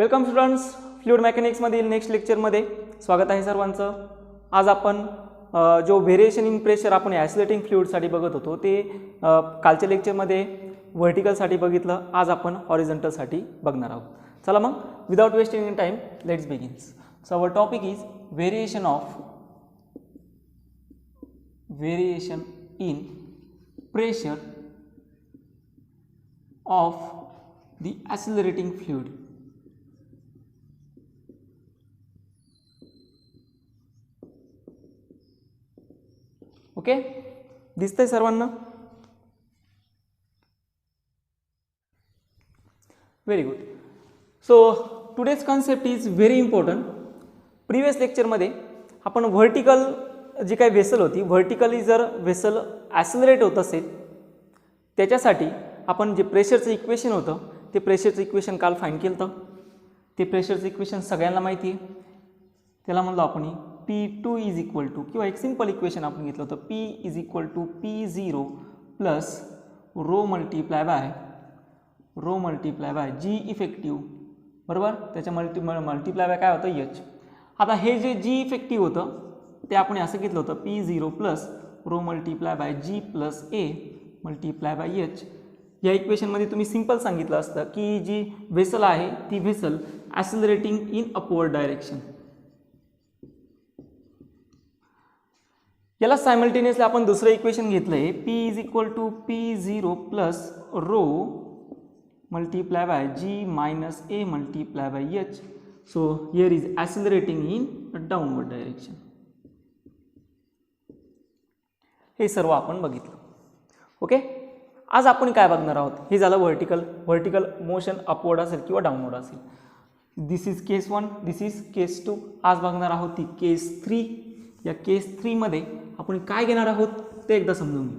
Welcome students, fluid मेकॅनिक्समधील next लेक्चरमध्ये स्वागत आहे सर्वांचं. आज आपण जो व्हेरिएशन इन प्रेशर आपण ॲसिलेटिंग फ्लुइडसाठी बघत होतो ते कालच्या लेक्चरमध्ये व्हर्टिकलसाठी बघितलं. आज आपण हॉरिझॉन्टलसाठी बघणार आहोत. चला मग without wasting in time let's begins. So our topic is variation in pressure of the accelerating fluid. Okay, दिसतंय सर्वांना? Very good. So today's concept is very important. Previous लेक्चरमध्ये आपण व्हर्टिकल जी काही वेसल होती, व्हर्टिकली जर वेसल ॲसिलरेट होत असेल त्याच्यासाठी आपण जे प्रेशरचं इक्वेशन होतं ते प्रेशरचं इक्वेशन काल फाईंड केलं होतं. ते प्रेशरचं इक्वेशन सगळ्यांना माहिती आहे. त्याला म्हणलो आपण P2 इज इक्वल टू, किंवा एक सिंपल इक्वेशन आपण घेतलं होतं, P is equal to P0 plus rho multiply by G effective, बरोबर. त्याच्या मल्टिप्लाय बाय काय होतं, H. आता हे जे जी इफेक्टिव्ह होतं ते आपण असं घेतलं होतं, P0 plus rho multiply by G plus A multiply by H. या इक्वेशनमध्ये तुम्ही सिंपल सांगितलं असतं की जी व्हेसल आहे ती vessel accelerating in upward direction. याला सायमल्टेनियसली आपण दुसरं इक्वेशन घेतलं आहे, P is equal to P0 plus rho multiply by g minus a multiply by H. So here is accelerating in downward direction. हे सर्व आपण बघितलं. ओके, आज आपण काय बघणार आहोत, हे झालं व्हर्टिकल मोशन अपवर्ड असेल किंवा डाऊनवर्ड असेल. दिस इज केस 1, दिस इज केस 2. आज बघणार आहोत ती केस 3. या केस 3 मध्ये आपण काय घेणार आहोत ते एकदा समजून घेऊ.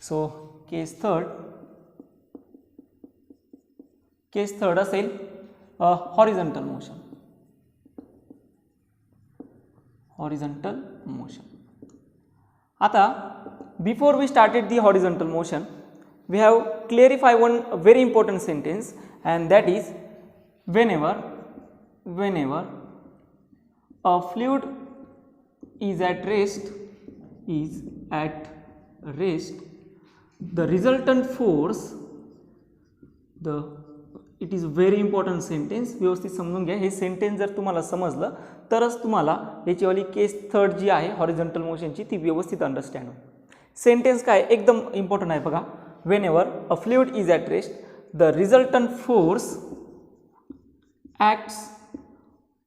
सो केस थर्ड असेल हॉरिझॉन्टल मोशन. आता before we started the horizontal motion, we have clarified one very important sentence, and that is whenever a fluid is at rest, the resultant force, it is very important sentence. व्यवस्थित समजून घ्या. हे sentence जर तुम्हाला समजलं तरच तुम्हाला याचीवाली केस third जी आहे हॉरिझॉन्टल मोशनची ती व्यवस्थित अंडरस्टँड होईल. सेंटेन्स काय एकदम इम्पॉर्टंट आहे बघा. Whenever a fluid is at rest, the resultant force acts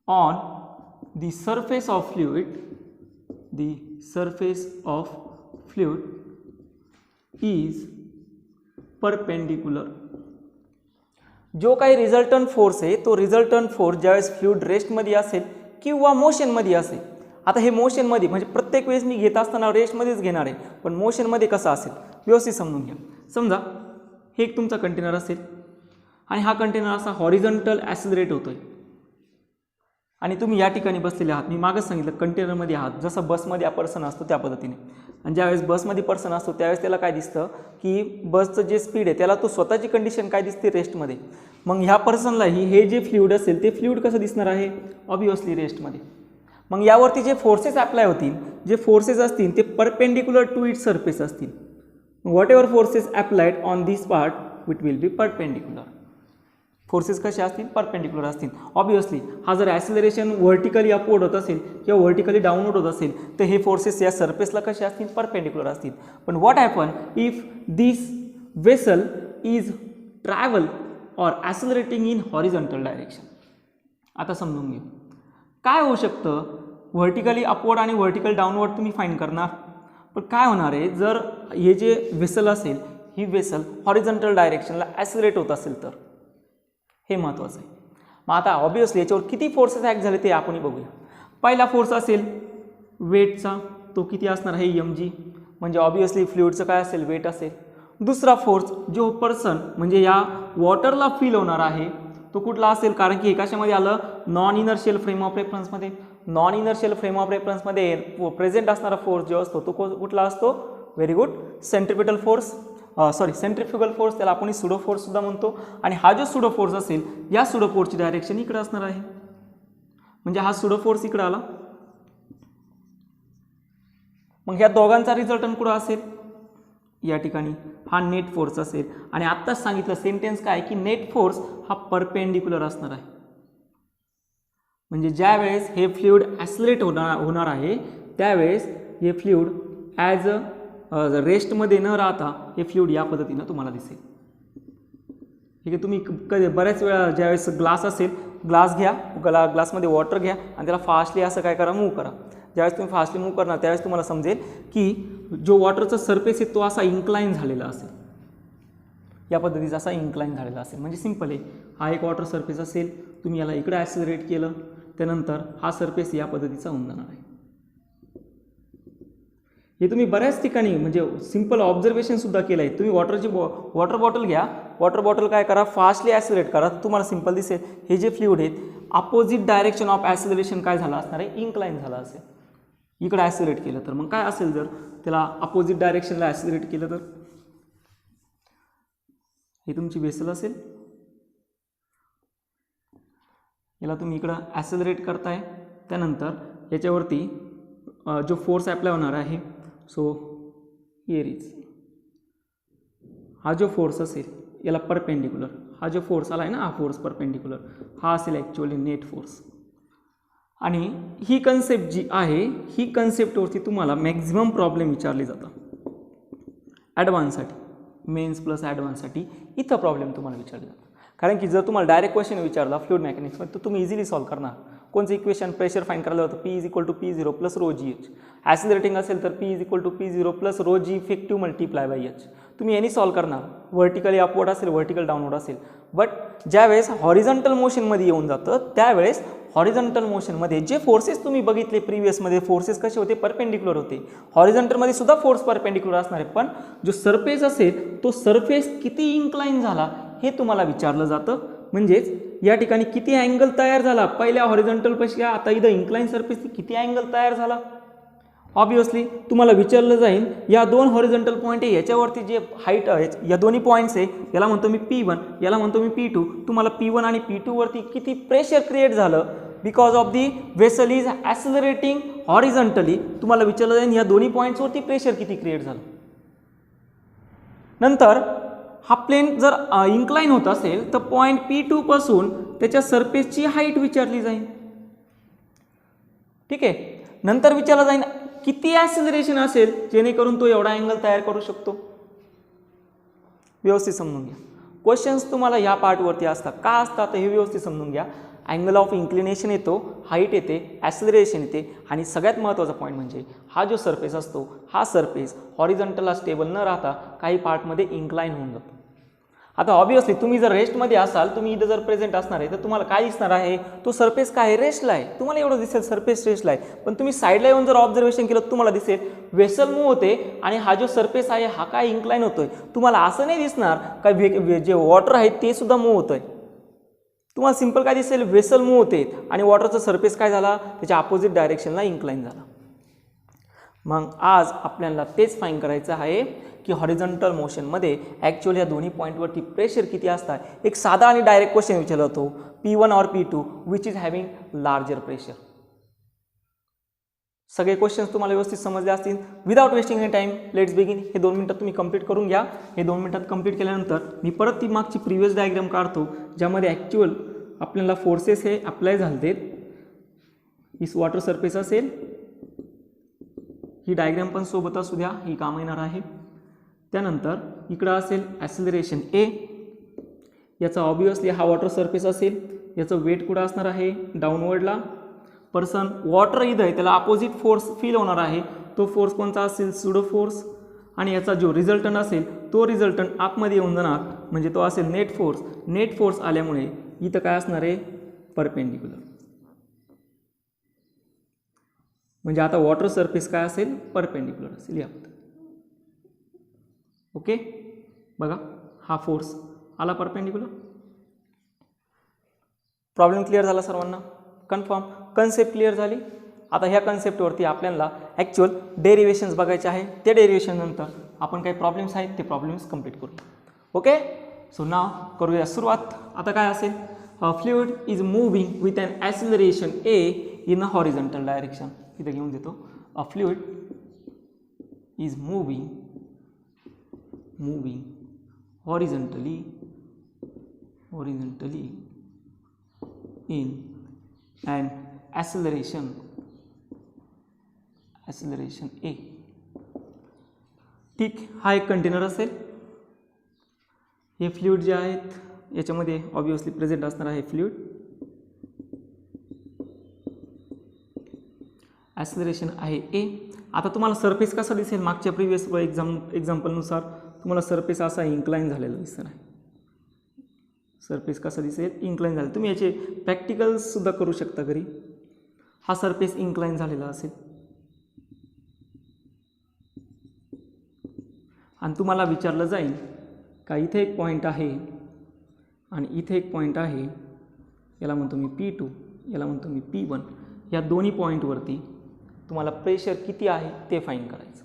on the surface of fluid is perpendicular. जो काही रिझल्टंट फोर्स आहे तो रिझल्टंट फोर्स ज्यावेळेस फ्लुइड रेस्टमध्ये असेल किंवा मोशनमध्ये असेल. आता हे मोशनमध्ये म्हणजे प्रत्येक वेळेस मी घेत असताना रेस्टमध्येच घेणार आहे, पण मोशनमध्ये कसं असेल व्यवस्थित समजून घ्या. समजा हे एक तुमचा कंटेनर असेल आणि हा कंटेनर असा हॉरिझॉन्टल ॲसिलरेट होतोय आणि तुम्ही या ठिकाणी बसलेले आहात. मी मागच सांगितलं कंटेनरमध्ये आहात, जसं बसमध्ये पर्सन असतो त्या पद्धतीने. आणि ज्यावेळेस बसमध्ये पर्सन असतो त्यावेळेस त्याला काय दिसतं की बसचं जे स्पीड आहे त्याला तो स्वतःची कंडिशन काय दिसते, रेस्टमध्ये. मग ह्या पर्सनलाही हे जे फ्लुइड असेल ते फ्लुइड कसं दिसणार आहे, ऑब्वियसली रेस्टमध्ये. मग यावरती जे फोर्सेस अप्लाय होतील, जे फोर्सेस असतील ते परपेंडिक्युलर टू इट सरफेस असतील. What ever forces applied on this part it will be perpendicular. Forces कसे असतील, परपेंडिक्युलर असतील. ऑब्वियसली हा जर ॲसिलरेशन व्हर्टिकली अपवर्ड होत असेल किंवा व्हर्टिकली डाऊनवर्ड होत असेल तर हे फोर्सेस या सरफेसला कसे असतील, परपेंडिक्युलर असतील. पण what happen if this vessel is travel or accelerating in horizontal direction. आता समजून घेऊ काय होऊ शकतं. व्हर्टिकली अपवर्ड आणि व्हर्टिकल डाऊनवर्ड तुम्ही फाईंड करणार, पण काय होणार आहे जर हे जे वेसल असेल ही वेसल हॉरिझॉन्टल डायरेक्शनला ॲसिलरेट होत असेल तर. हे महत्त्वाचं आहे. मग आता ऑब्वियसली याच्यावर किती फोर्सेस ॲक्ट झाले ते आपण बघूया. पहिला फोर्स असेल वेटचा, तो किती असणार आहे, mg, म्हणजे ऑब्वियसली फ्लुइडचं काय असेल, वेट असेल. दुसरा फोर्स जो पर्सन म्हणजे या वॉटरला फील होणार आहे तो कुठला असेल, कारण की एकाशामध्ये आलं नॉन इनर्शियल फ्रेम ऑफ रेफरन्समध्ये. नॉन इनर्शियल फ्रेम ऑफ रेफरन्समध्ये प्रेझेंट असणारा फोर्स जो असतो तो कुठला असतो, very good, centripetal force. Centrifugal force, त्याला आपण सुडो फोर्स सुद्धा म्हणतो. आणि हा जो सुडो फोर्स असेल, या सुडो फोर्सची डायरेक्शन इकडे असणार आहे. म्हणजे हा सुडो फोर्स इकडे आला. मग ह्या दोघांचा रिझल्टंट कुठं असेल, या ठिकाणी हा नेट फोर्स असेल. आणि आत्ताच सांगितलं सेंटेन्स काय की नेट फोर्स हा परपेंडिक्युलर असणार आहे. म्हणजे ज्या वेळेस हे फ्लुइड ॲक्सिलरेट होणार आहे त्यावेळेस हे फ्लुइड ॲज अ रेस्टमध्ये न राहता हे फ्लुइड या पद्धतीनं तुम्हाला दिसेल. ठीक आहे. तुम्ही कधी बऱ्याच वेळा ज्यावेळेस ग्लास असेल, ग्लास घ्या, ग्लासमध्ये वॉटर घ्या आणि त्याला फास्टली असं काय करा, मूव्ह करा. ज्यावेळेस तुम्ही फास्टली मूव्ह करणार त्यावेळेस तुम्हाला समजेल की जो वॉटरचा सरफेस आहे तो असा इन्क्लाइन झालेला असेल, या पद्धतीचा असा इन्क्लाइन झालेला असेल. म्हणजे सिंपल आहे, हा एक वॉटर सरफेस असेल, तुम्ही याला इकडे ॲक्सिलरेट केलं त्यानंतर हा सरफेस या पद्धतीचा होऊन जाणार आहे. हे तुम्ही बऱ्याच ठिकाणी म्हणजे सिंपल ऑब्झर्वेशन सुद्धा केलं आहे. तुम्ही वॉटर बॉटल घ्या, वॉटर बॉटल काय करा, फास्टली ॲक्सिलरेट करा, तुम्हाला सिंपल दिसेल हे जे फ्लुइड आहेत अपोजिट डायरेक्शन ऑफ ॲक्सिलरेशन काय झालं असणार आहे, इन्क्लाइन झालं असेल. इकडे ॲक्सिलरेट केलं तर मग काय असेल, जर त्याला अपोजिट डायरेक्शनला ॲक्सिलरेट केलं तर हे तुमची वेसल असेल, याला तुम्ही इकडं ॲक्सिलरेट करताय, त्यानंतर याच्यावरती जो फोर्स अप्लाय होणार आहे, सो हिअर इज हा जो फोर्स असेल याला परपेंडिक्युलर, हा जो फोर्स आला आहे ना, हा फोर्स परपेंडिक्युलर, हा असेल ॲक्च्युअली नेट फोर्स. आणि ही कन्सेप्ट जी आहे, ही कन्सेप्टवरती तुम्हाला मॅक्झिमम प्रॉब्लेम विचारले जातात ॲडव्हान्ससाठी, मेन्स प्लस ॲडव्हान्ससाठी इथं प्रॉब्लेम तुम्हाला विचारले जातात. कारण की जर तुम्हाला डायरेक्ट क्वेश्चन विचारला फ्लुइड मेकॅनिक्समध्ये तर तुम्ही इझिली सॉल्व्ह करणार. कोणचं इक्वेशन प्रेशर फाईंड करायला होतं, P = P0 + ρgh. ॲक्सिलरेटिंग असेल तर P = P0 + ρg effective multiply by h. तुम्ही यांनी सॉल्व्ह करणार, व्हर्टिकली अपवर्ड असेल, व्हर्टिकल डाऊनवर्ड असेल. बट ज्यावेळेस हॉरिझॉन्टल मोशनमध्ये येऊन जातं त्यावेळेस हॉरिझॉन्टल मोशनमध्ये जे फोर्सेस तुम्ही बघितले प्रिव्हियसमध्ये, फोर्सेस कसे होते, परपेंडिक्युलर होते. हॉरिझॉन्टलमध्ये सुद्धा फोर्स परपेंडिक्युलर असणार आहे, पण जो सरफेस असेल तो सरफेस किती इन्क्लाइन झाला हे तुम्हाला विचारलं जातं. म्हणजेच या ठिकाणी किती अँगल तयार झाला, पहिल्या हॉरिझॉन्टलपेक्षा आता इथं इन्क्लाइन सरफेस किती अँगल तयार झाला. ऑब्वियसली तुम्हाला विचारलं जाईल या दोन हॉरिझॉन्टल पॉईंट आहे याच्यावरती जे हाईट आहे, या दोन्ही पॉईंट्स आहे, याला म्हणतो मी P1, याला म्हणतो मी P2. तुम्हाला P1 आणि P2 वरती किती प्रेशर क्रिएट झालं because of the vessel is accelerating horizontally. तुम्हाला विचारलं जाईल या दोन्ही पॉईंट्सवरती प्रेशर किती क्रिएट झालं. नंतर हा प्लेन जर इन्क्लाइन होत असेल तर पॉईंट P2 पासून त्याच्या सरफेसची हाईट विचारली जाईल. ठीक आहे. नंतर विचारलं जाईल किती ॲक्सिलरेशन असेल जेणेकरून तो एवढा अँगल तयार करू शकतो. व्यवस्थित समजून घ्या. क्वेश्चन्स तुम्हाला या पार्टवरती असतात. का असतात हे व्यवस्थित समजून घ्या. अँगल ऑफ इन्क्लिनेशन येतो, हाईट येते, ॲक्सिलरेशन येते आणि सगळ्यात महत्त्वाचा पॉईंट म्हणजे हा जो सरफेस असतो हा सरफेस हॉरिझॉन्टलला स्टेबल न राहता काही पार्टमध्ये इन्क्लाइन होऊन जातो. आता ऑब्वियसली तुम्ही जर रेस्टमध्ये असाल, तुम्ही इथं जर प्रेझेंट असणार आहे तर तुम्हाला काय दिसणार आहे, तो सरफेस काय आहे, रेस्टला आहे. तुम्हाला एवढं दिसेल सरफेस रेस्टला आहे. पण तुम्ही साईडला येऊन जर ऑब्झर्वेशन केलं तुम्हाला दिसेल वेसल मूव्ह होते आणि हा जो सरफेस आहे हा काय इन्क्लाइन होतोय. तुम्हाला असं नाही दिसणार काय जे वॉटर आहे ते सुद्धा मूव्ह होतोय. तुम्हाला सिंपल काय दिसेल, वेसल मूव्ह होते आणि वॉटरचा सरफेस काय झाला, त्याच्या अपोजिट डायरेक्शनला इन्क्लाइन झाला. मग आज आपल्याला तेच फाईंड करायचं आहे की हॉरिझॉन्टल मोशनमध्ये ॲक्च्युअली या दोन्ही पॉईंटवरती प्रेशर किती असतात. एक साधा आणि डायरेक्ट क्वेश्चन विचारला होतो, P1 और P2 which is having larger pressure. सगळे क्वेश्चन्स तुम्हाला व्यवस्थित समजले असतील. Without wasting any time let's begin. हे 2 मिनिटात तुम्ही कंप्लीट करून घ्या. हे 2 मिनिटात कंप्लीट केल्यानंतर मी परत ती मागची प्रिव्हियस डायग्राम काढतो ज्यामध्ये ॲक्च्युअल आपल्याला फोर्सेस हे अप्लाय झाले. ही वॉटर सरफेस असेल, ही डायग्राम पण सोबत असू द्या, ही काम येणार आहे. त्यानंतर इकडं असेल ॲक्सिलरेशन A, याचा ऑब्वियसली हा वॉटर सरफेस असेल, याचं वेट कुठं असणार आहे, डाऊनवर्डला. पर्सन वॉटर इथं आहे त्याला अपोजिट फोर्स फील होणार आहे, तो फोर्स कोणता असेल, सुडो फोर्स. आणि याचा जो रिझल्टंट असेल तो रिझल्टंट आतमध्ये येऊन जाणार म्हणजे तो असेल नेट फोर्स. नेट फोर्स आल्यामुळे इथं काय असणार आहे, परपेंडिक्युलर. म्हणजे आता वॉटर सरफेस काय असेल, परपेंडिक्युलर असेल या. ओके, बघा हा फोर्स आला परपेंडिक्युलर. प्रॉब्लेम क्लिअर झाला सर्वांना, कन्फर्म, कन्सेप्ट क्लिअर झाली. आता ह्या कन्सेप्टवरती आपल्याला ॲक्च्युअल डेरिवेशन्स बघायचे आहे. ते डेरिवेशन नंतर आपण काही प्रॉब्लेम्स आहेत ते प्रॉब्लेम्स कंप्लीट करूया. ओके, सो नाव करूया सुरुवात. आता काय असेल, fluid is moving with an acceleration a in a horizontal direction. इथं घेऊन देतो, a fluid is moving horizontally in an acceleration A. ठीक, हा एक कंटेनर असेल. हे फ्लुइड जे आहेत याच्यामध्ये ऑब्वियसली प्रेझेंट असणार आहे फ्लुइड. ॲसिलरेशन आहे ए. आता तुम्हाला सरफेस कसा दिसेल, मागच्या प्रिव्हियस एक्झाम्पलनुसार तुम्हाला सरफेस असा इन्क्लाइन झालेला दिसणार आहे. सरफेस कसा दिसेल, इन्क्लाइन झाला. तुम्ही याचे प्रॅक्टिकल्ससुद्धा करू शकता घरी. हा सरफेस इन्क्लाइन झालेला असेल आणि तुम्हाला विचारलं जाईल का इथे एक पॉईंट आहे आणि इथे एक पॉईंट आहे, याला म्हणतो मी P2, याला म्हणतो मी P1. या दोन्ही पॉईंटवरती तुम्हाला प्रेशर किती आहे ते फाईंड करायचं.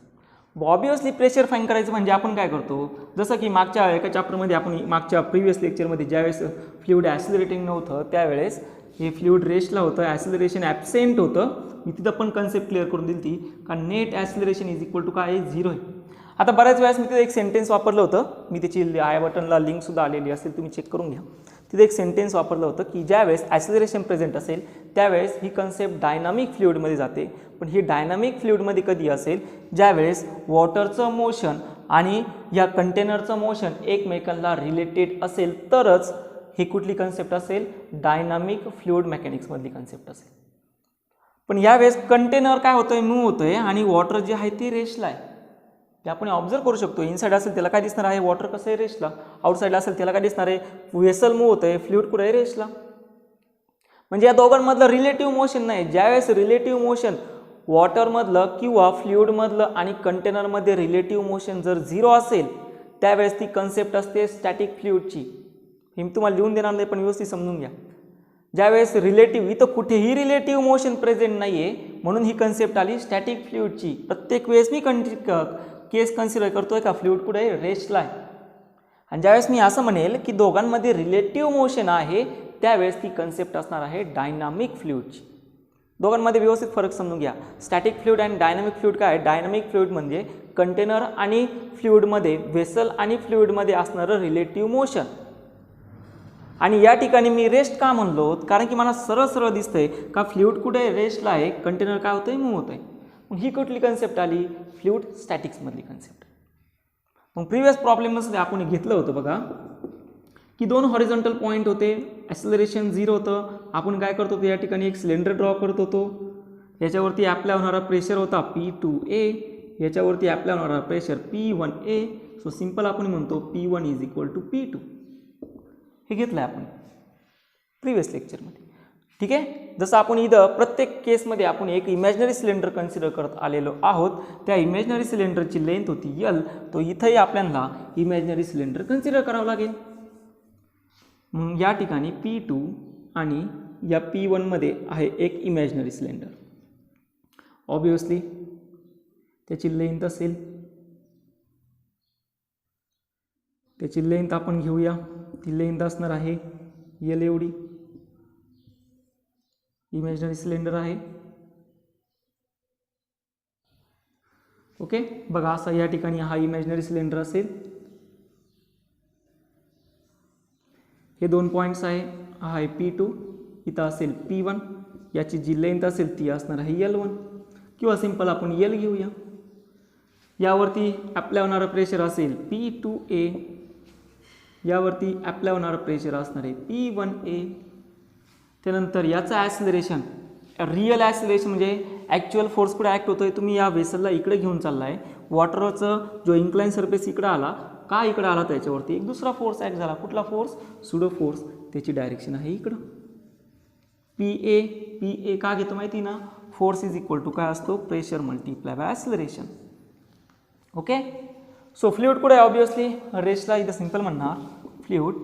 ऑब्वियसली प्रेशर फाईंड करायचं म्हणजे आपण काय करतो, जसं की मागच्या एका चॅप्टरमध्ये आपण मागच्या प्रिव्हियस लेक्चरमध्ये ज्यावेळेस फ्लुइड ॲसिलरेटिंग नव्हतं त्यावेळेस हे फ्लुइड रेस्टला होतं, ॲसिलरेशन ॲब्सेंट होतं. मी तिथं पण कन्सेप्ट क्लिअर करून दिली ती का net acceleration is equal to काय आहे, 0 आहे. आता बऱ्याच वेळेस मी तिथे एक सेंटेन्स वापरलं होतं, मी त्याची आय बटनला लिंकसुद्धा आलेली असेल, तुम्ही चेक करून घ्या. तिथे एक सेंटेन्स वापरलं होतं की ज्यावेळेस ॲसिलरेशन प्रेझेंट असेल त्यावेळेस ही कन्सेप्ट डायनामिक फ्लुइडमध्ये जाते. पण ही डायनामिक फ्लुइडमध्ये कधी असेल, ज्यावेळेस वॉटरचं मोशन आणि या कंटेनरचं मोशन एकमेकांना रिलेटेड असेल तरच ही कुठली कन्सेप्ट असेल, डायनामिक फ्लुइड मेकॅनिक्समधली कन्सेप्ट असेल. पण यावेळेस कंटेनर काय होतंय, मूव्ह होतंय आणि वॉटर जे आहे ते रेस्टला आहे. ते आपण ऑब्झर्व करू शकतो. इनसाइड असेल त्याला काय दिसणार आहे, वॉटर कसं आहे रेस्टला. आउटसाईडला असेल त्याला काय दिसणार आहे, वेसल मूव्ह होतंय, फ्लुइड कुठे आहे रेस्टला. म्हणजे या दोघांमधलं रिलेटिव्ह मोशन नाही. ज्यावेळेस रिलेटिव्ह मोशन वॉटरमधलं किंवा फ्लुइडमधलं आणि कंटेनरमध्ये रिलेटिव्ह मोशन जर 0 असेल त्यावेळेस ती कन्सेप्ट असते स्टॅटिक फ्लुइडची. हे मी तुम्हाला लिहून देणार नाही पण व्यवस्थित समजून घ्या. ज्यावेळेस रिलेटिव्ह, इथं कुठेही रिलेटिव्ह मोशन प्रेझेंट नाही आहे म्हणून ही कन्सेप्ट आली स्टॅटिक फ्लुइडची. प्रत्येक वेळेस मी केस कन्सिडर करतोय का फ्लुइड कुठे आहे, रेस्टला आहे. आणि ज्यावेळेस मी असं म्हणेल की दोघांमध्ये रिलेटिव्ह मोशन आहे त्यावेळेस ती कन्सेप्ट असणार आहे डायनामिक फ्लुइडची. दोघांमध्ये व्यवस्थित फरक समजून घ्या. स्टॅटिक फ्लुइड आणि डायनामिक फ्लुइड काय आहे, डायनामिक फ्लुइड म्हणजे कंटेनर आणि फ्लुइडमध्ये, व्हेसल आणि फ्लुइडमध्ये असणारं रिलेटिव्ह मोशन. आणि या ठिकाणी मी रेस्ट का म्हणलो, कारण की मला सरळ सरळ दिसतंय का फ्लुइड कुठे रेस्टला आहे, कंटेनर काय होतंय, मूव्ह होतंय. मग ही कुठली कन्सेप्ट आली, फ्लुइड स्टॅटिक्समधली कन्सेप्ट. मग प्रिव्हियस प्रॉब्लेममध्ये आपण घेतलं होतं बघा की 2 हॉरिझॉन्टल पॉईंट होते, ॲसिलरेशन 0 होतं. आपण काय करत होतो, या ठिकाणी एक सिलेंडर ड्रॉ करत होतो. याच्यावरती अप्लाय होणारा प्रेशर होता P2A, याच्यावरती अप्लाय होणारा प्रेशर P1A. सो सिंपल आपण म्हणतो P1 is equal to P2. हे घेतलं आहे आपण प्रिव्हियस लेक्चरमध्ये. ठीक आहे. जसं आपण इथं प्रत्येक केसमध्ये आपण एक इमॅजिनरी सिलेंडर कन्सिडर करत आलेलो आहोत. त्या इमॅजिनरी सिलेंडरची लेंथ होती L, तो इथंही आपल्याला इमॅजिनरी सिलेंडर कन्सिडर करावं लागेल. मग या ठिकाणी P2 आणि या P1 मध्ये आहे एक इमॅजिनरी सिलेंडर. ऑब्वियसली त्याची लेंथ असेल, त्याची लेंथ आपण घेऊया. ती लेंथ असणार आहे L एवढी. इमॅजिनरी सिलेंडर आहे. ओके, बघा असा या ठिकाणी हा इमॅजिनरी सिलेंडर असेल. हे 2 पॉईंट्स आहे. हा आहे P2, इथं असेल P1. याची जी लेंथ असेल ती असणार आहे L1 किंवा सिंपल आपण L घेऊया. यावरती अप्लाय होणारा प्रेशर असेल P2A, यावरती अप्लाय होणारा प्रेशर असणार आहे P1A. त्यानंतर याचं ॲसिलरेशन, रिअल ॲसिलरेशन म्हणजे ॲक्च्युअल फोर्स कुठे ॲक्ट होतोय, तुम्ही या वेसलला इकडे घेऊन चाललाय, वॉटरचं जो इन्क्लाइन सरफेस इकडे आला का, इकडे आला त्याच्यावरती एक दुसरा फोर्स ॲक्ट झाला. कुठला फोर्स, सुडो फोर्स. त्याची डायरेक्शन आहे इकडं PA का घेतो माहिती ना, फोर्स इज इक्वल टू काय असतो, pressure multiply by acceleration. Okay, so fluid कुठे आहे, ऑब्वियसली रेस्टला. इथं सिंपल म्हणणार fluid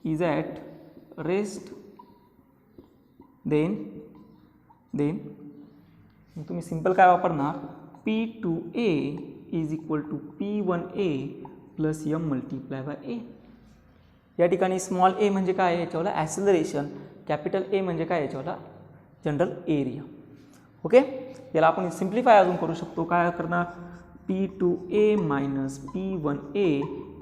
is at rest, then मग तुम्ही सिंपल काय वापरणार, P2A is equal to P1A plus m multiply by a. या ठिकाणी स्मॉल ए म्हणजे काय, याच्यावाला ॲक्सिलरेशन, कॅपिटल ए म्हणजे काय, याच्यावाला जनरल एरिया. ओके, याला आपण सिम्प्लिफाय अजून करू शकतो. काय करणार, P2A minus P1A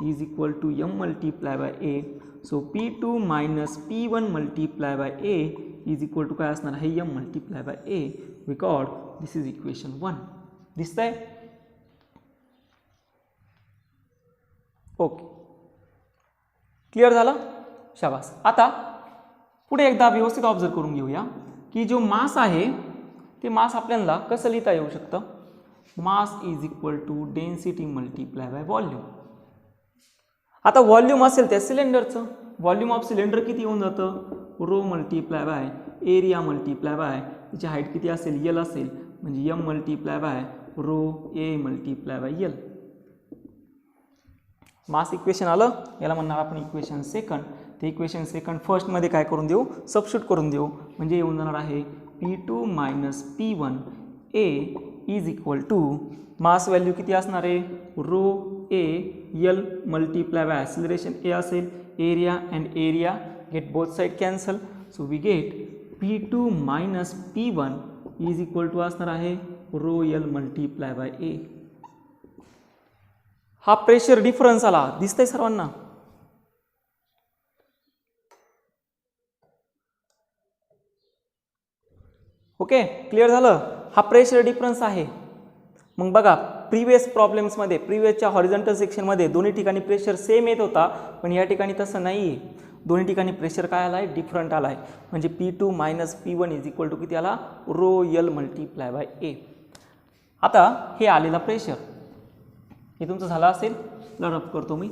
is equal to M multiply by A. So P2 minus P1 multiply by A is equal to काय असणार आहे, M multiply by A. We got this is equation 1. दिसतंय? ओके, क्लिअर झालं, शाबास. आता पुढे एकदा व्यवस्थित ऑब्झर्व करून घेऊया की जो मास आहे ते मास आपल्याला कसं लिहिता येऊ शकतं. Mass is equal to density multiply by volume. आता व्हॉल्यूम असेल त्या सिलेंडरचं, व्हॉल्यूम ऑफ सिलेंडर किती येऊन जातं, rho multiply by area multiply by त्याची हाईट किती असेल, यल असेल, म्हणजे M multiply by rho A multiply by L. Mass equation आलं, याला म्हणणार आपण इक्वेशन सेकंड. ते इक्वेशन सेकंड फर्स्टमध्ये काय करून देऊ, सबस्टिट्यूट करून देऊ, म्हणजे येऊन जाणार आहे P2 minus P1 A is equal to mass value किती असणार आहे, rho a l multiply by acceleration a असेल, area and area get both side cancel. So we get P2 minus P1 is equal to असणार आहे rho L multiply by a. हा pressure difference आला, दिसतंय सर्वांना. ओके, क्लिअर झालं, हा pressure difference आहे. मग बघा प्रिव्हियस प्रॉब्लेम्समध्ये, प्रिव्हियसच्या हॉरिझॉन्टल सेक्शनमध्ये दोन्ही ठिकाणी प्रेशर सेम येत होता, पण या ठिकाणी तसं नाही आहे. दोन्ही ठिकाणी प्रेशर काय आला आहे, डिफरंट आला आहे. म्हणजे P2 minus P1 is equal to किती आला, रो यल मल्टिप्लाय बाय ए. आता हे आलेला प्रेशर हे तुमचं झालं असेल, रब करतो मी.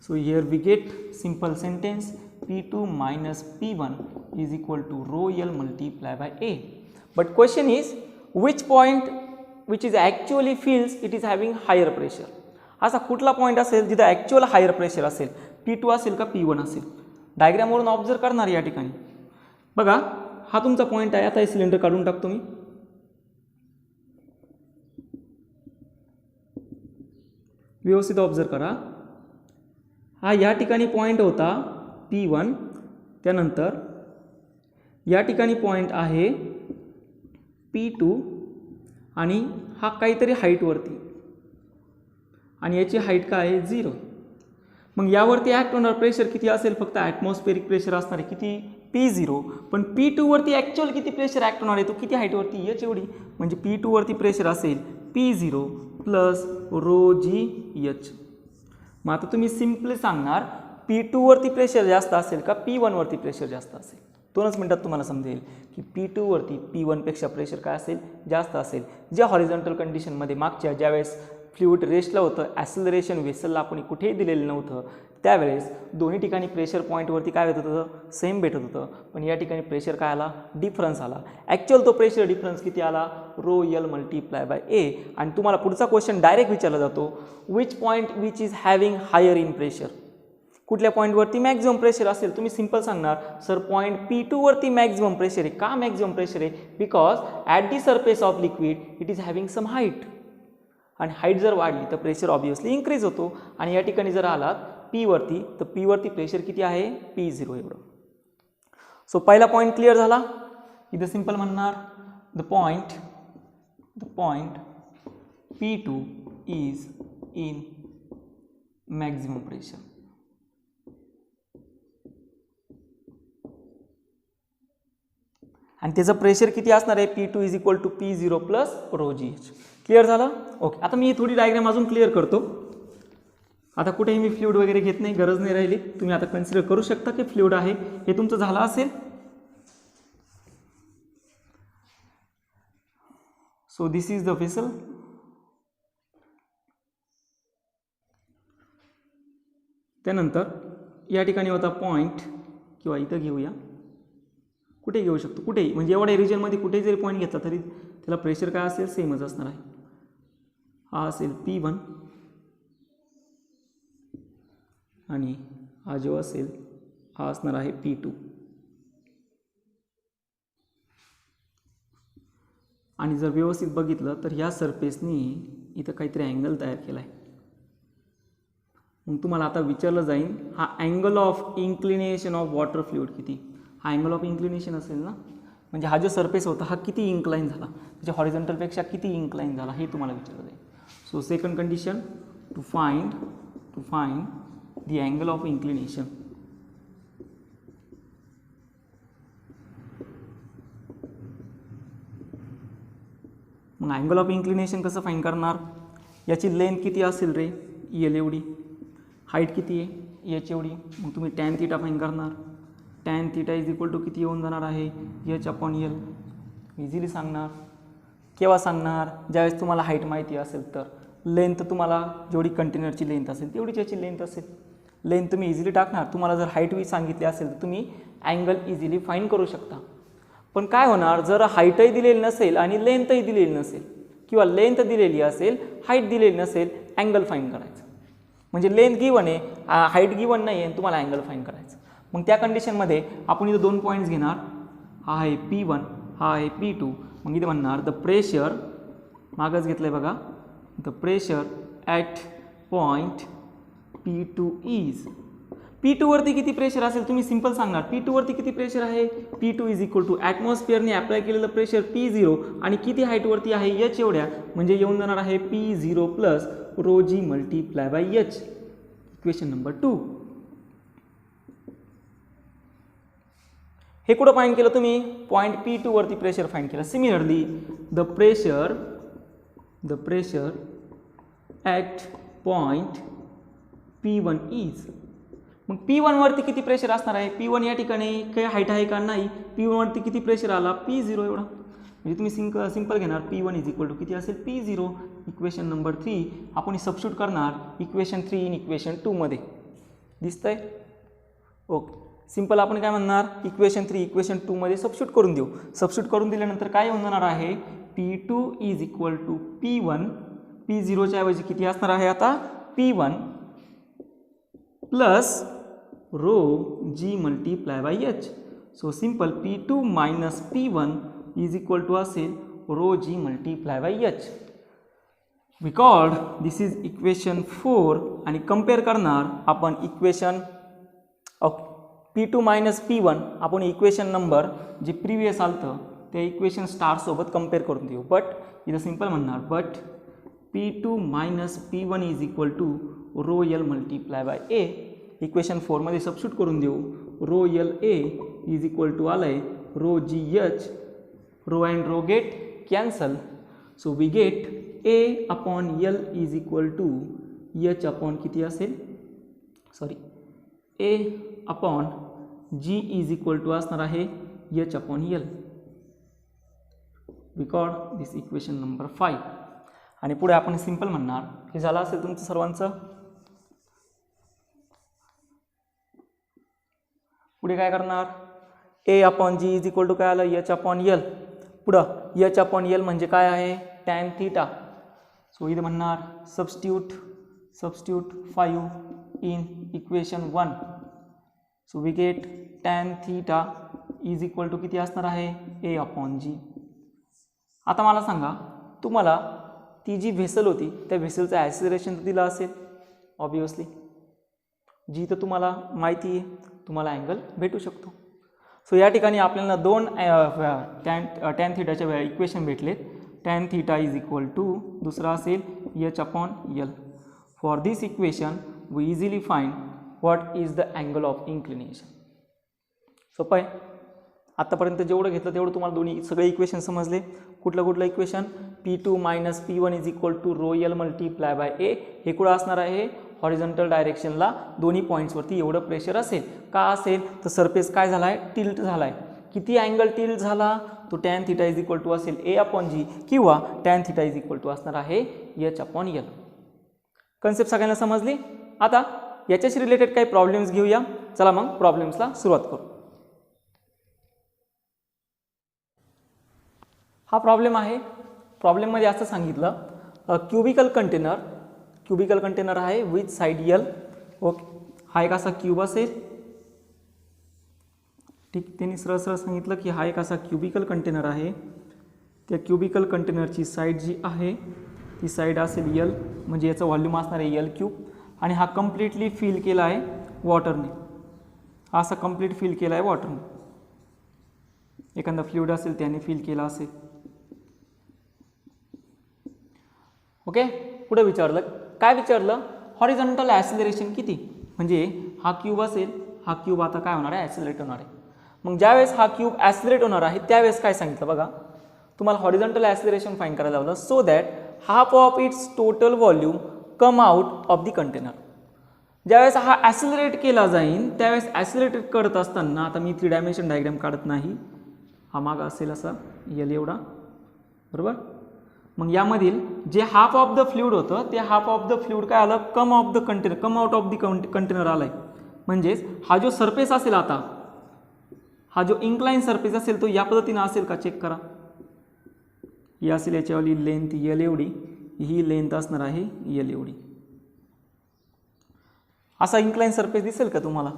So here we get simple sentence P2 minus P1 is equal to rho L multiplied by A. But question is, which point which is actually feels it is having higher pressure. असा कुठला point असेल जिथे actual higher pressure असेल, P2 असेल का P1 असेल. डायग्रामवरून observe करणार या ठिकाणी. बघा हा तुमचा पॉईंट आहे. आता हे सिलेंडर काढून टाकतो मी. व्यवस्थित ऑब्झर्व करा. हा या ठिकाणी पॉईंट होता P1, त्यानंतर या ठिकाणी पॉईंट आहे P2 आणि हा काहीतरी हाईटवरती, आणि याची हाईट काय आहे 0. मग यावरती ॲक्ट होणार प्रेशर किती असेल, फक्त ॲटमॉस्फेरिक प्रेशर असणार आहे किती, P0. पण P2 वरती ॲक्च्युअल किती प्रेशर ॲक्ट होणार आहे, तो किती हाईटवरती, एच एवढी. म्हणजे P2 वरती प्रेशर असेल P0 plus rho G H. मग आता तुम्ही सिम्पली सांगणार P2 वरती प्रेशर जास्त असेल का P1 वरती प्रेशर जास्त असेल. 2च मिनिटात तुम्हाला समजेल की P2 वरती P1 पेक्षा प्रेशर काय असेल, जास्त असेल. ज्या हॉरिझॉन्टल कंडिशनमध्ये मागच्या ज्यावेळेस फ्लुइड रेस्टला होतं, ॲक्सिलरेशन वेसलला आपण कुठेही दिलेलं नव्हतं, त्यावेळेस दोन्ही ठिकाणी प्रेशर पॉईंटवरती काय भेटत होतं, सेम भेटत होतं. पण या ठिकाणी प्रेशर काय आला, डिफरन्स आला. ॲक्च्युअल तो प्रेशर डिफरन्स किती आला, rho L multiply by A. आणि तुम्हाला पुढचा क्वेश्चन डायरेक्ट विचारला जातो, which point which is having higher in pressure. कुठल्या पॉईंटवरती मॅक्झिमम प्रेशर असेल. तुम्ही सिंपल सांगणार सर पॉईंट P2 वरती मॅक्झिमम प्रेशर आहे. का मॅक्झिमम प्रेशर आहे, because at the surface of liquid it is having some height. आणि हाईट जर वाढली तर प्रेशर ऑब्वियसली इन्क्रीज होतो. आणि या ठिकाणी जर आलात P वरती, तर P वरती प्रेशर किती आहे, P0 एवढं. सो पहिला पॉईंट क्लिअर झाला. इथं सिंपल म्हणणार the point P2 is in maximum pressure. आणि त्याचं प्रेशर किती असणार आहे, P2 is equal to P0 plus rho G H. Clear झालं. ओके, आता मी थोडी डायग्राम अजून क्लिअर करतो. आता कुठेही मी फ्लुइड वगैरे घेत नाही, गरज नाही राहिली. तुम्ही आता कन्सिडर करू शकता की फ्लुइड आहे. हे तुमचं झालं असेल. So this is the vessel. त्यानंतर या ठिकाणी होता पॉईंट, किंवा इथं घेऊया, कुठे घेऊ शकतो, कुठेही, म्हणजे एवढ्या रिजनमध्ये कुठेही जरी पॉईंट घेतला तरी त्याला प्रेशर काय असेल, सेमच असणार आहे. हा असेल P1 आणि हा जो असेल हा असणार आहे P2. आणि जर व्यवस्थित बघितलं तर ह्या सरफेसनी इथं काहीतरी अँगल तयार केला आहे. मग तुम्हाला आता विचारलं जाईल हा angle of inclination of water fluid किती. हा अँगल ऑफ इन्क्लिनेशन असेल ना, म्हणजे हा जो सरफेस होता हा किती इन्क्लाइन झाला, त्याच्या हॉरिझॉन्टलपेक्षा किती इन्क्लाइन झाला हे तुम्हाला विचारलं जाईल. So second condition to find the angle of inclination. मग अँगल ऑफ इन्क्लिनेशन कसं फाईंड करणार. याची लेंथ किती असेल रे, एल एवढी. हाईट किती आहे, एच एवढी. मग तुम्ही टॅन थीटा फाईंड करणार. Tan theta is equal to किती येऊन जाणार आहे, एच अपॉन एल. इझिली सांगणार. केव्हा सांगणार, ज्यावेळेस तुम्हाला हाईट माहिती असेल तर. लेंथ तुम्हाला जेवढी कंटेनरची लेंथ असेल तेवढीच याची लेंथ असेल. लेंथ तुम्ही इझिली टाकणार. तुम्हाला जर हाईट वी सांगितली असेल तर तुम्ही अँगल इझिली फाईंड करू शकता. पण काय होणार जर हाईटही दिलेली नसेल आणि लेंथही दिलेली नसेल, किंवा लेंथ दिलेली असेल हाईट दिलेली नसेल, अँगल फाईंड करायचं. म्हणजे लेंथ गिवन आहे, हाईट गिवन नाही आहे, तुम्हाला अँगल फाईंड करायचं. मग त्या कंडिशनमध्ये आपण इथं 2 पॉईंट्स घेणार. हा आहे P1, हा आहे P2. मग इथे म्हणणार द प्रेशर, मागच घेतलं आहे बघा, the pressure at point P2 is. P2 वरती किती प्रेशर असेल तुम्ही सिंपल सांगणार. P2 वरती किती प्रेशर आहे, P2 इज इक्वल टू ॲटमॉस्फिअरने अप्लाय केलेलं प्रेशर P0 आणि किती हाईटवरती आहे H एवढ्या, म्हणजे येऊन जाणार आहे P0 plus rho G multiply by H. Equation number 2. हे कुठं फाईंड केलं तुम्ही, पॉईंट P2 वरती प्रेशर फाईंड केलं. Similarly the pressure at point P1 is. मग P1 वरती किती प्रेशर असणार आहे, P1 या ठिकाणी काही हाईट आहे का नाही, P1 वरती किती प्रेशर आला, P0 एवढा. म्हणजे तुम्ही सिंपल घेणार P1 इज इक्वल टू किती असेल, P0. इक्वेशन नंबर 3 आपण सबस्टिट्यूट करणार इक्वेशन 3 इन इक्वेशन 2 मध्ये. दिसतंय, ओके. सिंपल आपण काय म्हणणार, इक्वेशन 3 इक्वेशन 2 मध्ये सबस्टिट्यूट करून देऊ. सबस्टिट्यूट करून दिल्यानंतर काय होऊन जाणार आहे, P2 is equal to P1. P0च्या ऐवजी किती असणार आहे आता, P1 plus rho G multiply by H. So simple P2 minus P1 is equal to असेल rho G multiply by H. Record this is equation 4 आणि कम्पेअर करणार आपण इक्वेशन P2 मायनस P1. आपण इक्वेशन नंबर जे previous आलतं त्या equation स्टारसोबत compare करून देऊ. बट इथं सिंपल म्हणणार but P2 minus P1 is equal to rho L multiply by A. Equation 4 मध्ये सबस्टिट्यूट करून देऊ. Rho L A is equal to आलं आहे rho G H. Rho and rho get cancel. So we get A upon L is equal to H upon किती असेल, sorry A upon G is equal to असणार आहे H upon L. Record this equation number 5. आणि पुढे आपण simple म्हणणार. हे झालं असेल तुमचं सर्वांचं. पुढे काय करणार, a upon G is equal to काय आलं, एच अपॉन एल. पुढं एच अपॉन एल म्हणजे काय आहे, टॅन थीटा. सो इथे म्हणणार substitute 5 in equation 1. So we get tan theta is equal to किती असणार आहे, ए अपॉन जी. आता मला सांगा, तुम्हाला ती जी व्हेसल होती त्या व्हेसलचं ॲक्सिलरेशन तर दिलं असेल ऑब्वियसली. जी तर तुम्हाला माहिती आहे, तुम्हाला अँगल भेटू शकतो. सो या ठिकाणी आपल्याला 2 टॅन थीटाच्या वेळा इक्वेशन भेटलेत. Tan theta is equal to दुसरा असेल H upon L. For this equation we easily find what is the angle of inclination. सोपं आहे. आत्तापर्यंत जेवढं घेतलं तेवढं तुम्हाला दोन्ही सगळे इक्वेशन समजले. कुठलं equation, P2 minus P1 is equal to rho L multiply by a. हे कुठं असणार आहे, हॉरिझॉन्टल डायरेक्शनला दोन्ही पॉईंट्सवरती एवढं प्रेशर असेल. का असेल तर सरफेस काय झाला आहे, टिल्ट झाला आहे. किती अँगल टिल्ट झाला, तो tan theta is equal to असेल ए अपॉन जी किंवा tan theta is equal to असणार आहे एच अपॉन एल. कन्सेप्ट सगळ्यांना समजली. आता याच्याशी रिलेटेड काही प्रॉब्लेम्स घेऊया. चला मग प्रॉब्लेम्सला सुरुवात करू. हा प्रॉब्लेम आहे. प्रॉब्लेममध्ये असं सांगितलं क्युबिकल कंटेनर आहे विथ साईड एल. ओके, हा एक असा क्यूब असेल. ठीक, त्यांनी सरळ सांगितलं की हा एक असा क्युबिकल कंटेनर आहे, त्या क्युबिकल कंटेनरची साईड जी आहे ती साईड असेल यल, म्हणजे याचं व्हॉल्यूम असणार आहे यल क्यूब, आणि हा कम्प्लिटली फिल केला आहे वॉटरने, हा असा कम्प्लीट फिल केला आहे वॉटरने. एखादा फ्लुइड असेल त्याने फिल केला असेल. ओके, पुढे विचारलं काय विचारलं, हॉरिझॉन्टल ॲसिलरेशन किती, म्हणजे हा क्यूब असेल, हा क्यूब आता काय होणार आहे, ॲसिलरेट होणार आहे. मग ज्यावेळेस हा क्यूब ॲसिलरेट होणार आहे त्यावेळेस काय सांगितलं बघा, तुम्हाला हॉरिझॉन्टल ॲसिलरेशन फाइंड करायला लावलं, so that half of its total volume come out of the container. ज्यावेळेस हा ॲसिलरेट केला जाईल त्यावेळेस ॲसिलरेट करत असताना, आता मी 3 डायमेन्शन डायग्राम काढत नाही, हा माग असेल असा यल एवढा, बरोबर. मग यामधील जे हाफ ऑफ द फ्लुइड होतं ते हाफ ऑफ द फ्लुइड काय आलं, come of the container, come out of the container आलाय. म्हणजेच हा जो सरफेस असेल, आता हा जो इन्क्लाइन सरफेस असेल तो या पद्धतीने असेल का, चेक करा. ही असेल याच्यावाली लेंथ यल एवढी, ही लेंथ असणार आहे यल एवढी. असा इन्क्लाइन सरफेस दिसेल का तुम्हाला.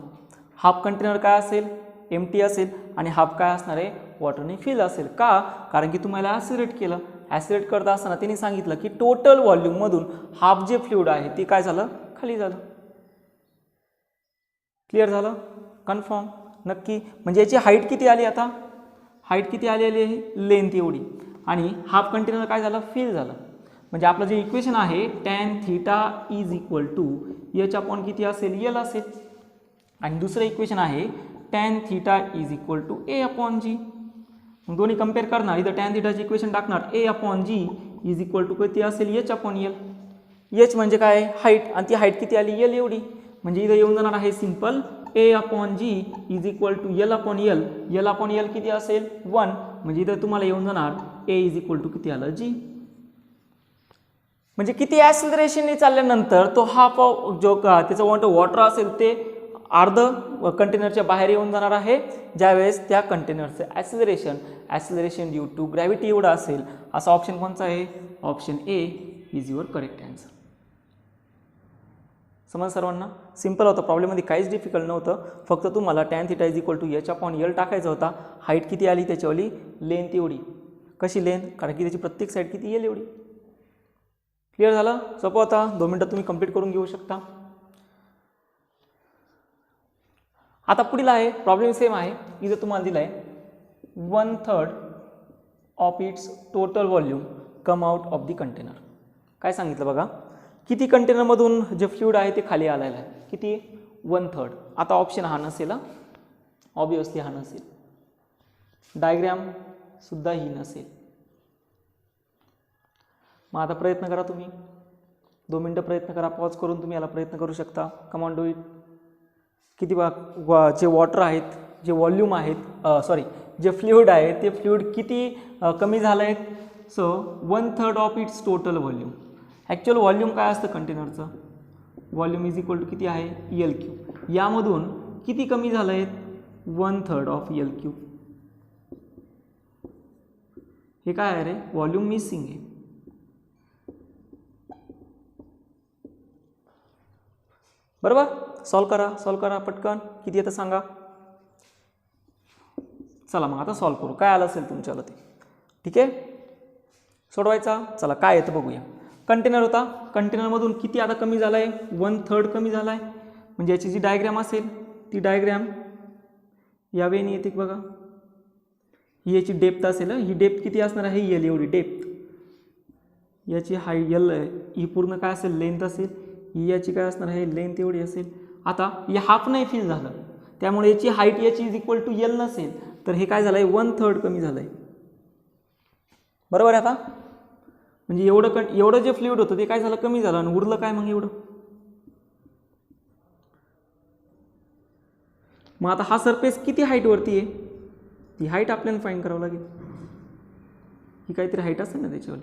हाफ कंटेनर काय असेल, एम्प्टी असेल, आणि हाफ काय असणार आहे, वॉटरने फिल असेल. का, कारण की तुम्हाला ॲसिलेट केलं. ॲसिलेट करत असताना त्यांनी सांगितलं की टोटल व्हॉल्यूममधून हाफ जे फ्लुइड आहे ते काय झालं, खाली झालं. क्लिअर झालं, कन्फर्म, नक्की. म्हणजे याची हाईट किती आली, आता हाईट किती आलेली आहे, लेंथ एवढी, आणि हाफ कंटेनर काय झालं, फिल झालं. म्हणजे आपलं जे इक्वेशन आहे tan theta is equal to H upon किती असेल, यल असेल. आणि दुसरं इक्वेशन आहे tan theta is equal to A upon G. मग दोन्ही कम्पेअर करणार, इथं tan थीटाची इक्वेशन टाकणार, A upon G is equal to किती असेल, एच अपॉन यल. एच म्हणजे काय, हाईट, आणि ती हाईट किती आली, यल एवढी. म्हणजे इथं येऊन जाणार आहे simple A upon G is equal to L upon L. L upon L किती असेल, 1. म्हणजे इथं तुम्हाला येऊन जाणार ए इज इक्वल टू किती आलं, जी. म्हणजे किती ॲसिलरेशनने चालल्यानंतर तो हाफ जो त्याचं वॉटर असेल ते अर्ध कंटेनरच्या बाहेर येऊन जाणार आहे, ज्यावेळेस त्या कंटेनरचं ॲसिलरेशन ड्यू टू ग्रॅव्हिटी एवढा असेल. असा ऑप्शन कोणता आहे, option A is your correct answer. समज सर्वांना, सिंपल होतं, प्रॉब्लेममध्ये काहीच डिफिकल्ट नव्हतं. फक्त तुम्हाला tan theta is equal to H upon L टाकायचा होता. हाईट किती आली त्याच्यावाली, लेंथ एवढी. कशी लेंथ, कारण की त्याची प्रत्येक साईड किती, यल एवढी. क्लिअर झालं, सोपं होता. 2 मिनिटात तुम्ही कंप्लीट करून घेऊ शकता. आता पुढील आहे प्रॉब्लेम, सेम आहे. इथं तुम्हाला दिलं आहे 1/3 of it's total volume come out of the container. काय सांगितलं बघा, किती कंटेनरमधून जे फ्लुइड आहे ते खाली आलेलं आहे, किती, 1/3. आता ऑप्शन हा नसेल, ऑब्वियसली हा नसेल. डायग्राम सुद्धा ही नसेल. मग आता प्रयत्न करा तुम्ही, 2 मिनटं प्रयत्न करा, पॉज करून तुम्ही याला प्रयत्न करू शकता. Come on do it. किती जे वॉटर आहेत, जे व्हॉल्यूम आहेत, सॉरी जे फ्लुइड आहे ते फ्लुइड किती कमी झालं आहेत. So 1/3 of it's total volume. Actual volume काय असतं कंटेनरचं, व्हॉल्यूम इज इक्वल टू किती आहे, यल क्यूब. यामधून किती कमी झालं आहेत, 1/3 ऑफ यल क्यूब. हे काय आहे रे, व्हॉल्यूम मिसिंग आहे. बरोबर, सॉल्व करा पटकन. किती येतं सांगा. चला मग आता सॉल्व करू. काय आलं असेल तुमच्याला ते, ठीक आहे, सोडवायचा. चला काय येतं बघूया. कंटेनर होता, कंटेनरमधून किती आता कमी झाला आहे, 1/3 कमी झाला आहे. म्हणजे याची जी डायग्राम असेल ती डायग्राम या वेळी येते बघा. ही याची डेप्थ असेल, ही डेप्थ किती असणार आहे, यल एवढी डेप्थ. याची हाय यल, ही पूर्ण काय असेल, लेंथ असेल. ही याची काय असणार आहे, लेंथ एवढी असेल. आता हे हाफ नाही फिल झालं, त्यामुळे याची हाईट याची इज इक्वल टू यल नसेल, तर हे काय झालं आहे, 1/3 कमी झालं आहे. बरोबर आहे. आता म्हणजे एवढं जे फ्लुइड होतं ते काय झालं, कमी झालं, आणि उरलं काय मग एवढं. मग आता हा सरफेस किती हाईटवरती आहे, ती हाईट आपल्याला फाइंड करावं लागेल. ही काहीतरी हाईट असेल ना त्याच्यावर.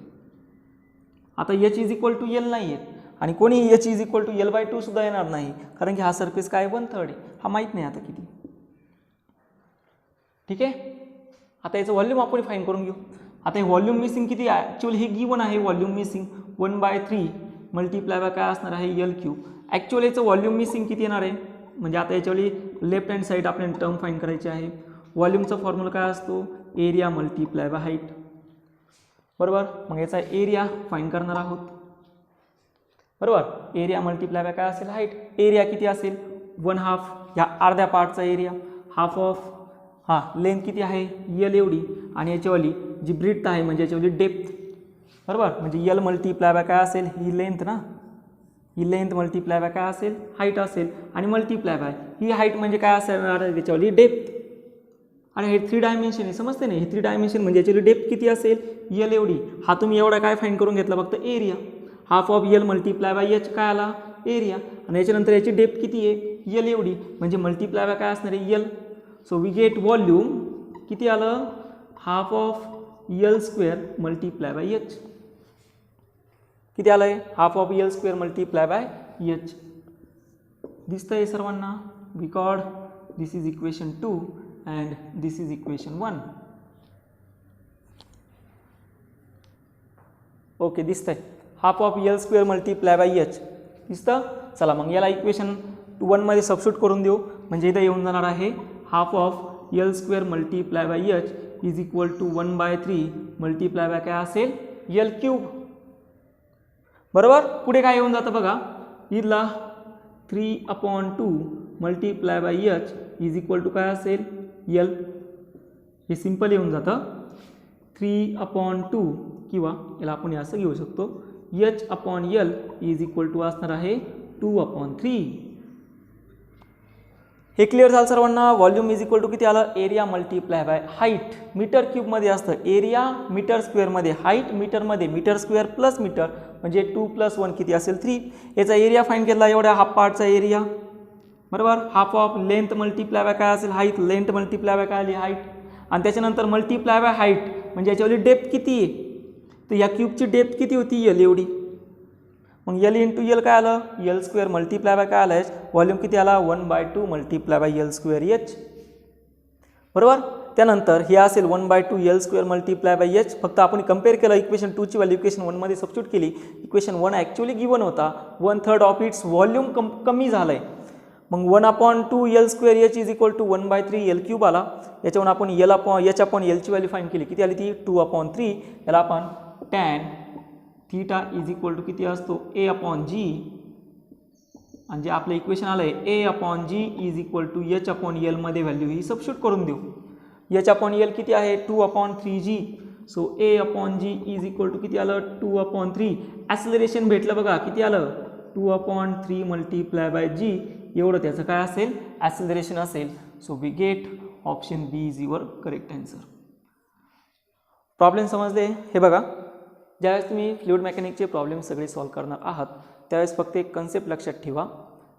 आता H is equal to L नाही आहेत, आणि कोणी H is equal to L/2 सुद्धा येणार नाही, कारण की हा सरफेस काय 1/3 आहे. हा माहीत नाही आता किती. ठीक आहे. आता याचं व्हॉल्यूम आपण फाइंड करून घेऊ. आता हे व्हॉल्यूम मिसिंग किती आहे, ॲक्च्युअली हे गिवन आहे व्हॉल्यूम मिसिंग 1/3 मल्टिप्लाय बाय काय असणार आहे, यल क्यूब. ॲक्च्युअली याचं व्हॉल्यूम मिसिंग किती येणार आहे, म्हणजे आता याच्यावरली लेफ्ट हँड साईड आपल्याला टर्म फाइंड करायची आहे. व्हॉल्यूमचा फॉर्म्युला काय असतो, एरिया मल्टिप्लाय बाय हाईट. बरोबर. मग याचा एरिया फाइंड करणार आहोत. बरोबर. एरिया मल्टिप्लाय बाय काय असेल हाईट. एरिया किती असेल 1/2 या अर्ध्या पार्टचा एरिया. हाफ ऑफ लेंथ किती आहे यल एवढी आणि याच्यावाली जी ब्रीथ आहे म्हणजे याच्यावाली डेप्थ. बरोबर. म्हणजे यल मल्टिप्लाय बाय काय असेल ही लेंथ ना, ही लेंथ मल्टिप्लाय बाय काय असेल हाईट असेल आणि मल्टिप्लाय बाय ही हाईट म्हणजे काय असेल त्याच्यावाली डेप्थ. आणि हे 3 डायमेन्शन आहे समजते ना. हे 3 डायमेन्शन म्हणजे याच्यावाली डेप्थ किती असेल यल एवढी. हा तुम्ही एवढा काय फाइंड करून घेतला फक्त area. Half of L multiply by H काय आला एरिया आणि याच्यानंतर याची डेप्थ किती आहे यल एवढी म्हणजे मल्टिप्लाय बाय काय असणार आहे L. So we get volume किती आलं half of L square multiply by H. किती आलं आहे half of L square multiply by H. दिसतंय सर्वांना. Because this is equation 2 and this is equation 1. Okay दिसतंय half of L square multiply by H दिसतं. चला मग याला इक्वेशन 1 मध्ये सबस्टिट्यूट करून देऊ म्हणजे इथं येऊन जाणार आहे half of L square multiply by H is equal to 1/3 multiply by काय असेल यल क्यूब. बरोबर. पुढे काय येऊन जातं बघा इथला 3/2 multiply by H is equal to काय असेल यल. हे सिंपल येऊन जातं 3/2 किंवा याला आपण असं घेऊ शकतो h/l इज इक्वल टू असणार आहे 2/3. हे क्लिअर झालं सर्वांना. व्हॉल्यूम इज इक्वल टू किती आलं area multiply by height. Meter क्यूबमध्ये असतं एरिया मीटर स्क्वेअरमध्ये हाईट मीटरमध्ये मीटर स्क्वेअर प्लस मीटर म्हणजे 2 + 1 किती असेल 3. याचा एरिया फाइंड केला एवढ्या हाफ पार्टचा एरिया. बरोबर. Half of length multiply by काय असेल हाईट. लेंथ मल्टिप्लाय बाय काय आली हाईट आणि त्याच्यानंतर मल्टिप्लाय बाय हाईट म्हणजे याच्यावरली डेप्थ किती आहे तर या क्यूबची डेप्थ किती होती यल एवढी. मग यल इंटू यल काय आलं यल स्क्वेअर मल्टिप्लाय बाय काय आलं व्हॉल्यूम किती आला 1/2 multiply by L square H. बरोबर. त्यानंतर हे असेल 1/2 L square multiply by H. फक्त आपण कम्पेअर केलं इक्वेशन 2 ची व्हॅल्यू इक्वेशन 1 मध्ये सबस्टिट्यूट केली. इक्वेशन 1 ॲक्च्युअली गिवन होता 1/3 ऑफ इट्स व्हॉल्यूम कमी झालं आहे. मग 1/2 L square H is equal to 1/3 L cube आला. याच्यावरून आपण एलची व्हॅल्यू फाइंड केली किती आली ती 2/3. याला आपण tan theta is equal to किती असतो A/g आणि जे आपलं इक्वेशन आलं आहे A/g is equal to h/l मध्ये व्हॅल्यू ही सबस्टिट्यूट करून देऊ. h/l किती आहे 2/3g. So A/g is equal to किती आलं 2/3. ॲक्सिलरेशन भेटलं बघा किती आलं 2/3 मल्टिप्लाय बाय g एवढं त्याचं काय असेल ॲक्सिलरेशन असेल. So we get option B is your correct answer. Problem समजले. हे बघा ज्यावेळेस तुम्ही फ्लुइड मेकॅनिकचे प्रॉब्लेम सगळे सॉल्व्ह करणार आहात त्यावेळेस फक्त एक कन्सेप्ट लक्षात ठेवा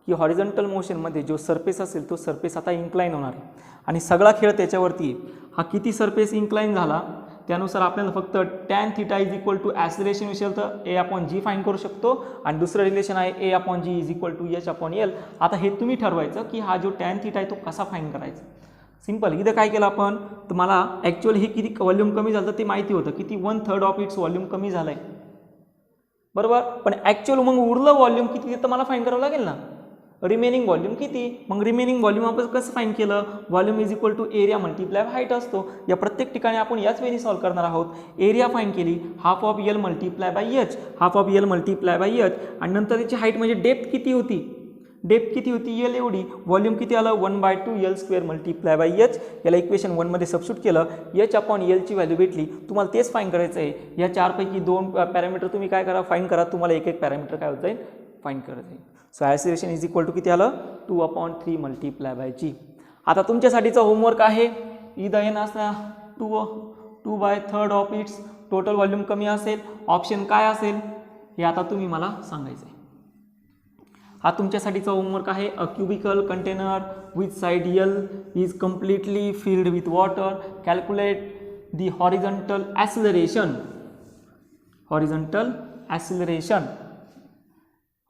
की हॉरिझॉन्टल मोशनमध्ये जो सरफेस असेल तो सरफेस आता इन्क्लाइन होणार आहे आणि सगळा खेळ त्याच्यावरती आहे. हा किती सरफेस इन्क्लाइन झाला त्यानुसार आपल्याला फक्त tan theta is equal to acceleration विषय तर A/g फाइंड करू शकतो आणि दुसरं रिलेशन आहे A/g is equal to h/l. आता हे तुम्ही ठरवायचं की हा जो टॅन थीटा आहे तो कसा फाइंड करायचा. सिंपल. इथं काय केलं आपण तर मला ॲक्च्युअली हे किती व्हॉल्यूम कमी झालं ते माहिती होतं किती 1/3 ऑफ इट्स व्हॉल्यूम कमी झालं आहे. बरोबर. पण ॲक्च्युअल मग उरलं व्हॉल्यूम किती तर मला फाइंड करावं लागेल ना रिमेनिंग व्हॉल्यूम किती. मग रिमेनिंग व्हॉल्यूम आपण कसं फाइंड केलं volume is equal to area multiply height असतो. या प्रत्येक ठिकाणी आपण याच वेळी सॉल्व्ह करणार आहोत. एरिया फाइंड केली half of L multiply by H. Half of L multiply by H आणि नंतर त्याची हाईट म्हणजे डेप्थ किती होती यल एवढी. व्हॉल्यूम किती आलं 1/2 L square multiply by H. याला इक्वेशन 1 मध्ये सबस्टिट्यूट केलं h/l ची व्हॅल्यू भेटली. तुम्हाला तेच फाइंड करायचं आहे. या चारपैकी 2 पॅरामीटर तुम्ही काय करा फाइंड करा. तुम्हाला एक एक पॅरामीटर काय होत जाईल फाइंड करत जाईल. So acceleration is equal to किती आलं 2/3 मल्टिप्लाय बाय g. आता तुमच्यासाठीचा होमवर्क आहे इथं येणं असणार 2/3 ऑफ इट्स टोटल व्हॉल्यूम कमी असेल. ऑप्शन काय असेल हे आता तुम्ही मला सांगायचं आहे. हा तुमच्यासाठीचा होमवर्क आहे. A cubical container with side L is completely filled with water. Calculate the horizontal acceleration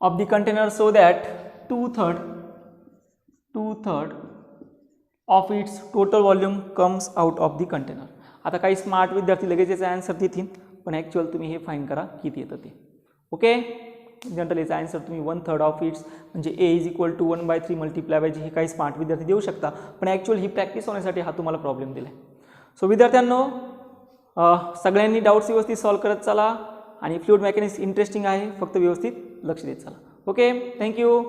of the container so that 2/3 of its total volume comes out of the container. आता काही स्मार्ट विद्यार्थी लगेच याचा answer देतील पण actual तुम्ही हे find करा किती येतं ते. ओके. जनरल याचा आन्सर तुम्ही 1/3 ऑफ इट्स म्हणजे A is equal to 1/3 multiply by G हे काही स्मार्ट विद्यार्थी देऊ शकता पण ॲक्च्युअल ही प्रॅक्टिस होण्यासाठी हा तुम्हाला प्रॉब्लेम दिला आहे. सो विद्यार्थ्यांनो सगळ्यांनी डाऊट्स व्यवस्थित सॉल्व करत चला आणि फ्लुइड मेकॅनिक्स इंटरेस्टिंग आहे, फक्त व्यवस्थित लक्ष देत चला. Okay, thank you.